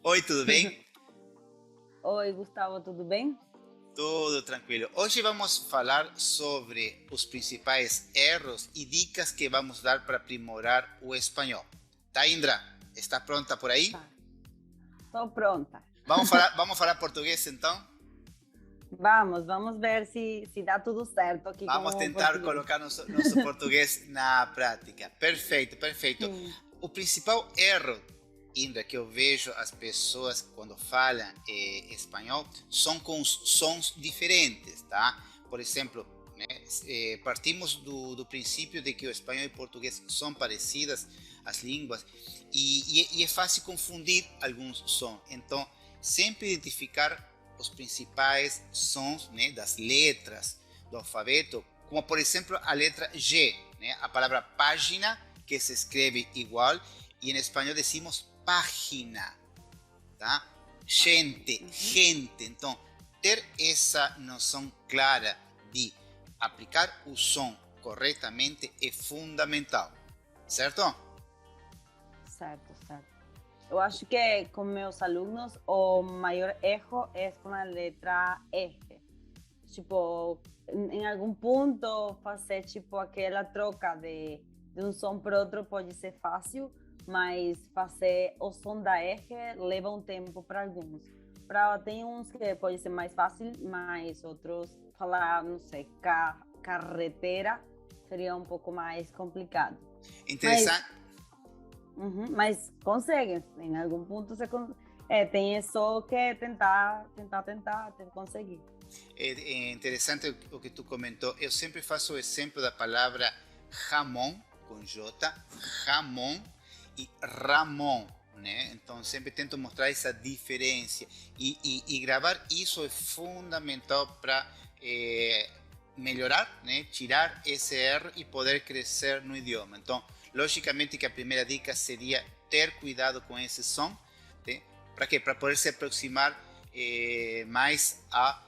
Oi, tudo bem? Oi, Gustavo, tudo bem? Tudo tranquilo. Hoje vamos falar sobre os principais erros e dicas que vamos dar para aprimorar o espanhol. Tá, Indra? Está pronta por aí? Tá, tô pronta. Vamos falar português então? Vamos ver se dá tudo certo aqui Vamos com o tentar português. colocar nosso português na prática. Perfeito, perfeito. Sim, O principal erro, Indra, que eu vejo as pessoas quando falam espanhol são com os sons diferentes, tá? Por exemplo, né, partimos do princípio de que o espanhol e o português são parecidas as línguas e é fácil confundir alguns sons. Então, sempre identificar os principais sons, né, das letras do alfabeto, como por exemplo a letra G, né, a palavra página, que se escreve igual, e em espanhol decimos página, tá? página. Gente, Uhum. gente. Então, ter essa noção clara de aplicar o som corretamente é fundamental, certo? Certo, certo. Eu acho que com meus alunos o maior erro é com a letra R. Tipo, em algum ponto fazer tipo aquela troca de um som para outro pode ser fácil, mas fazer o som da R leva um tempo para alguns. Tem uns que pode ser mais fácil, mas outros, falar, não sei, carretera seria um pouco mais complicado. Mas, Interessante. mas conseguem, em algum ponto você tem só que tentar, até conseguir. É interessante o que tu comentou. Eu sempre faço o exemplo da palavra jamón, com J, jamón e Ramon, né? Então sempre tento mostrar essa diferença e gravar isso é fundamental para melhorar, né? Tirar esse R e poder crescer no idioma. Então, logicamente que a primeira dica seria ter cuidado com esse som, né? Para quê? Para poder se aproximar mais a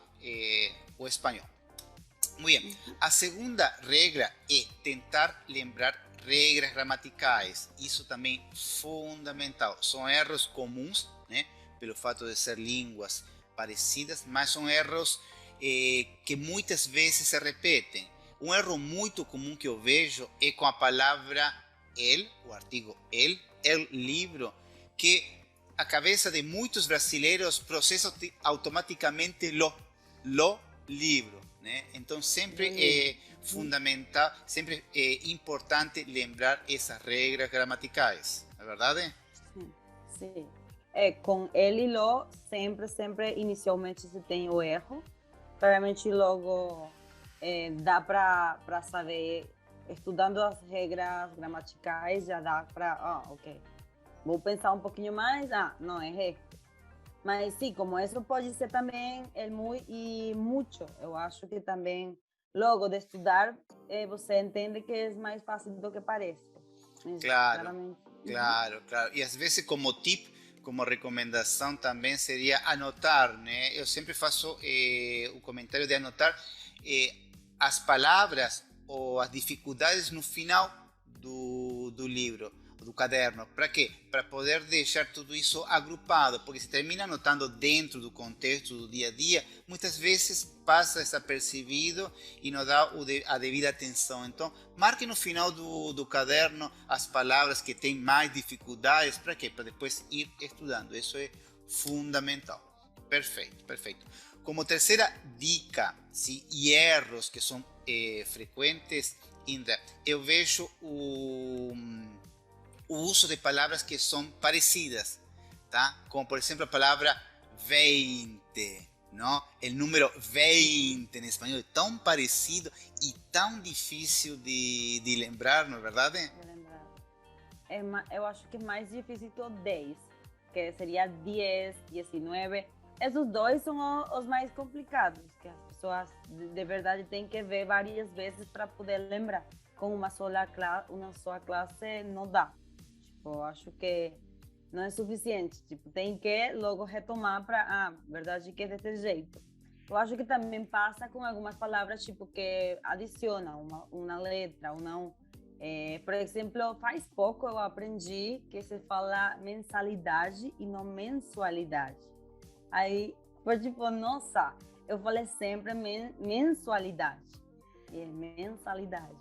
o espanhol. Muito bem. A segunda regra é tentar lembrar regras gramaticais. Isso também é fundamental. São erros comuns, né? Pelo fato de ser línguas parecidas, mas são erros que muitas vezes se repetem. Um erro muito comum que eu vejo é com a palavra el, o artigo el livro, que a cabeça de muitos brasileiros processa automaticamente lo livro, né? Então Do sempre livro. é fundamental, sempre é importante lembrar essas regras gramaticais, não é verdade? Sim, sim. Com ele e lo, sempre, inicialmente se tem o erro. Claramente, logo dá para saber, estudando as regras gramaticais, já dá para, ok, vou pensar um pouquinho mais, não, errei. Mas sim, como isso pode ser também é muito e muito, eu acho que também, logo de estudar, você entende que é mais fácil do que parece. Mas, Claro, claramente. Uhum. claro, claro. E às vezes como tip, como recomendação também seria anotar, né? Eu sempre faço o comentário de anotar eh, as palavras ou as dificuldades no final do livro, do caderno. Para quê? Para poder deixar tudo isso agrupado, porque se termina anotando dentro do contexto do dia a dia, muitas vezes passa desapercebido e não dá a devida atenção. Então, marque no final do caderno as palavras que têm mais dificuldades. Para quê? Para depois ir estudando. Isso é fundamental. Perfeito, perfeito. Como terceira dica, sim, e erros que são frequentes, ainda, eu vejo o uso de palavras que são parecidas, tá? Como por exemplo a palavra 20, ¿no? El número 20 en español es tan parecido y tan difícil de lembrar, ¿no es verdad? De lembrar. Eu acho que é mais difícil que o 10, que seria 10, 19. Esses dois são os mais complicados, que as pessoas de verdade têm que ver várias vezes para poder lembrar. Com uma só classe não dá. Tipo, eu acho que não é suficiente. Tipo, tem que logo retomar para, verdade que é desse jeito. Eu acho que também passa com algumas palavras, tipo, que adicionam uma letra ou não. Por exemplo, faz pouco eu aprendi que se fala mensalidade e não mensualidade. Aí foi tipo, nossa, eu falei sempre mensualidade. E é mensalidade.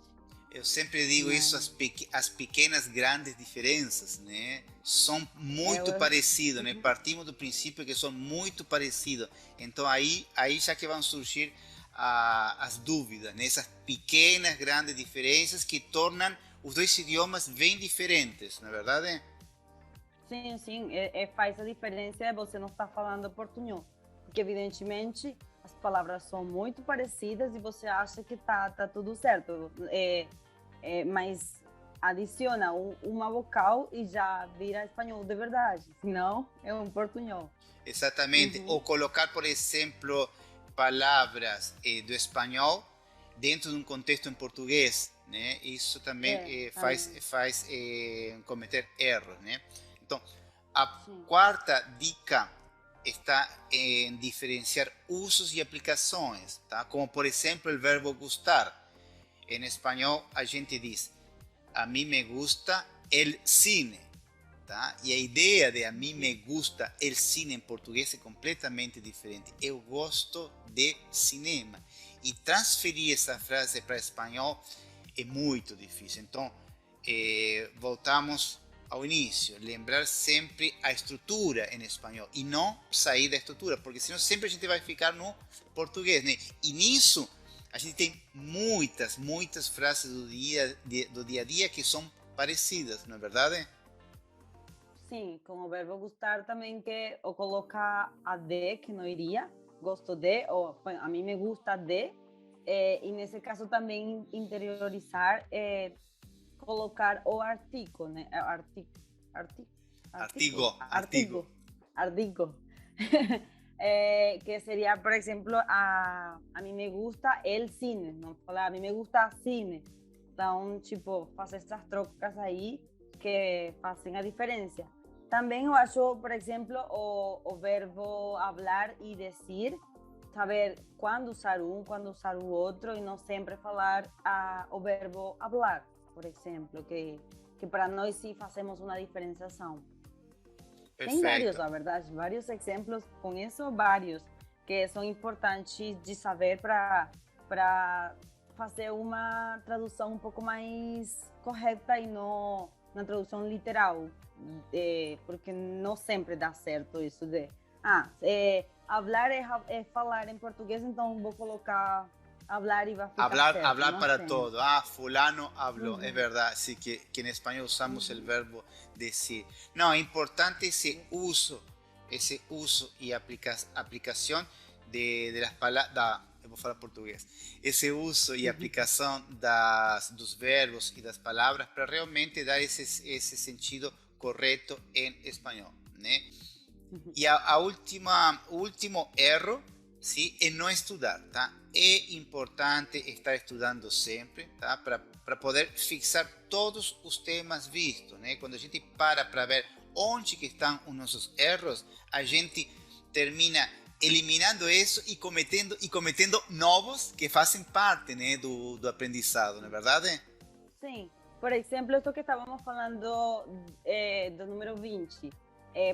Eu sempre digo isso, as pequenas grandes diferenças, né? São muito parecidas, né? Partimos do princípio que são muito parecidos. Então aí já que vão surgir as dúvidas, né? Essas pequenas grandes diferenças que tornam os dois idiomas bem diferentes, não é verdade? Sim, sim, faz a diferença você não estar falando portunhol, porque evidentemente as palavras são muito parecidas e você acha que tá tudo certo, mas adiciona uma vocal e já vira espanhol de verdade, senão é um portunhol. Exatamente, ou colocar, por exemplo, palavras do espanhol dentro de um contexto em português, né? Isso também faz cometer erros, né? Então, a quarta dica está em diferenciar usos e aplicações, tá? Como, por exemplo, o verbo gustar. Em espanhol, a gente diz, a mí me gusta el cine. Tá? E a ideia de a mim me gusta el cine em português é completamente diferente. Eu gosto de cinema. E transferir essa frase para espanhol é muito difícil. Então, voltamos ao início. Lembrar sempre a estrutura em espanhol e não sair da estrutura, porque senão sempre a gente vai ficar no português, né? E nisso, a gente tem muitas frases do dia a dia que são parecidas, não é verdade? Sim, com o verbo gostar também que ou colocar a de, que não iria, gosto de, ou a mim me gusta de, e nesse caso também interiorizar, colocar o artigo, né? Artigo. Que seria, por exemplo, a mim me gusta el cine, não falar a mim me gusta cine. Então, tipo, fazer essas trocas aí que fazem a diferença. Também eu acho, por exemplo, o verbo hablar e dizer, saber quando usar um, quando usar o outro, e não sempre falar o verbo hablar, por exemplo, que para nós sim fazemos uma diferenciação. Perfeito. Tem vários, na verdade, vários exemplos com isso, vários, que são importantes de saber para fazer uma tradução um pouco mais correta e não na tradução literal, porque não sempre dá certo isso de hablar é falar em português, então vou colocar hablar y va a ficar certo, hablar no para sé. todo. Fulano habló. Es verdad, sí que en español usamos el verbo decir. No, es importante ese uso y aplicación de las palabras. Vou falar português. Esse uso e aplicação dos verbos e das palavras para realmente dar esse sentido correto em espanhol, né? E o último erro, sim, é não estudar, tá? É importante estar estudando sempre, tá? Para poder fixar todos os temas vistos, né? Quando a gente para ver onde que estão os nossos erros, a gente termina eliminando isso e cometendo novos que fazem parte, né, do aprendizado, não é verdade? Sim. Por exemplo, isso que estávamos falando do número 20.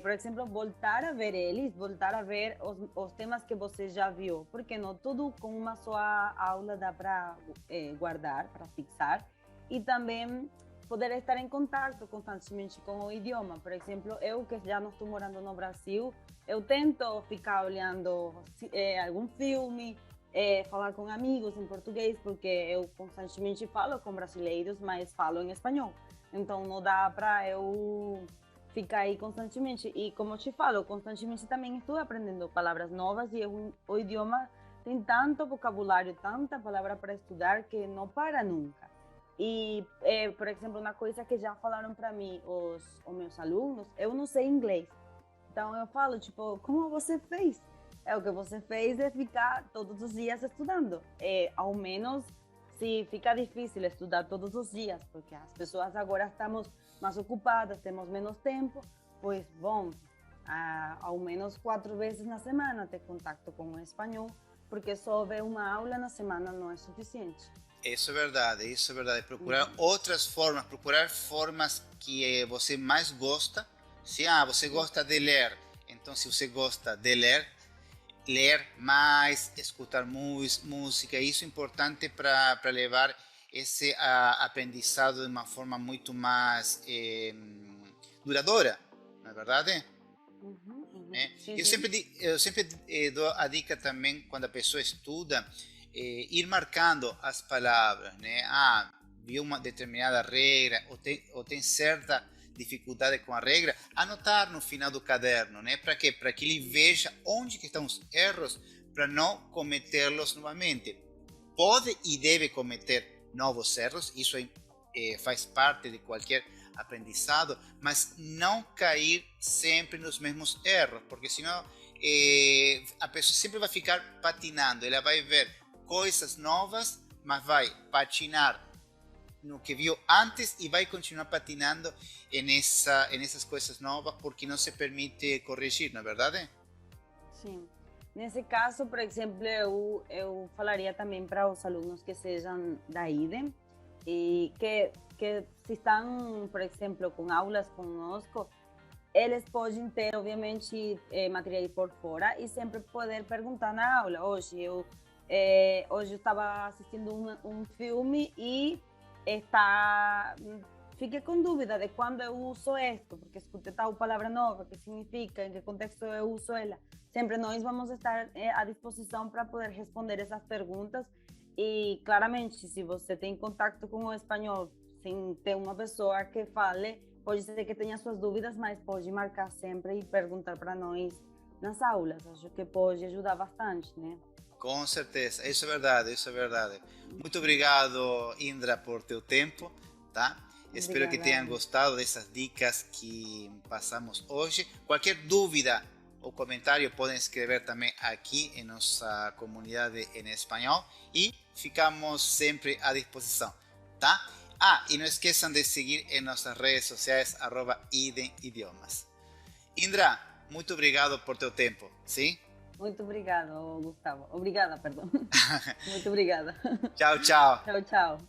Por exemplo, voltar a ver eles, voltar a ver os temas que você já viu, porque não tudo com uma só aula dá para guardar, para fixar, e também poder estar em contato constantemente com o idioma. Por exemplo, eu que já não estou morando no Brasil, eu tento ficar olhando algum filme, falar com amigos em português, porque eu constantemente falo com brasileiros, mas falo em espanhol. Então não dá para eu ficar aí constantemente. E como eu te falo, constantemente também estou aprendendo palavras novas e o idioma tem tanto vocabulário, tanta palavra para estudar que não para nunca. E, por exemplo, uma coisa que já falaram para mim os meus alunos, eu não sei inglês. Então eu falo, tipo, como você fez? O que você fez é ficar todos os dias estudando. Ao menos se fica difícil estudar todos os dias, porque as pessoas agora estamos mais ocupadas, temos menos tempo, pois, bom, ao menos 4 vezes na semana ter contato com o espanhol porque só ver uma aula na semana não é suficiente. Isso é verdade, isso é verdade. Procurar Uhum. outras formas, procurar formas que você mais gosta. Se você gosta de ler, então se você gosta de ler, ler mais, escutar música, isso é importante para levar esse aprendizado de uma forma muito mais duradoura, não é verdade? Uhum, uhum. Né? Sim, Eu sim. sempre, eu sempre dou a dica também, quando a pessoa estuda, ir marcando as palavras, né? Viu uma determinada regra, ou tem certa dificuldade com a regra, anotar no final do caderno, né? Para quê? Para que ele veja onde que estão os erros, para não cometê-los novamente. Pode e deve cometer novos erros, isso faz parte de qualquer aprendizado, mas não cair sempre nos mesmos erros, porque senão a pessoa sempre vai ficar patinando, ela vai ver coisas novas, mas vai patinar no que viu antes e vai continuar patinando nessas coisas novas porque não se permite corrigir, não é verdade? Sim. Nesse caso, por exemplo, eu falaria também para os alunos que sejam da IDEM e que se estão, por exemplo, com aulas conosco, eles podem ter, obviamente, materiais por fora e sempre poder perguntar na aula. Hoje eu estava assistindo um filme e está, fiquei com dúvida de quando eu uso isto, porque escutei tal palavra nova, que significa, em que contexto eu uso ela. Sempre nós vamos estar à disposição para poder responder essas perguntas e, claramente, se você tem contato com o espanhol sem ter uma pessoa que fale, pode ser que tenha suas dúvidas, mas pode marcar sempre e perguntar para nós nas aulas. Acho que pode ajudar bastante, né? Com certeza, isso é verdade, isso é verdade. Muito obrigado, Indra, por teu tempo, tá? Espero que Obrigada, tenham Ana. gostado dessas dicas que passamos hoje. Qualquer dúvida ou comentário podem escrever também aqui em nossa comunidade em espanhol e ficamos sempre à disposição, tá? E não esqueçam de seguir em nossas redes sociais, @idemidiomas. Indra, muito obrigado por teu tempo, sim? Muito obrigada, Gustavo. Obrigada, perdão. Muito obrigada. Tchau, tchau. Tchau, tchau.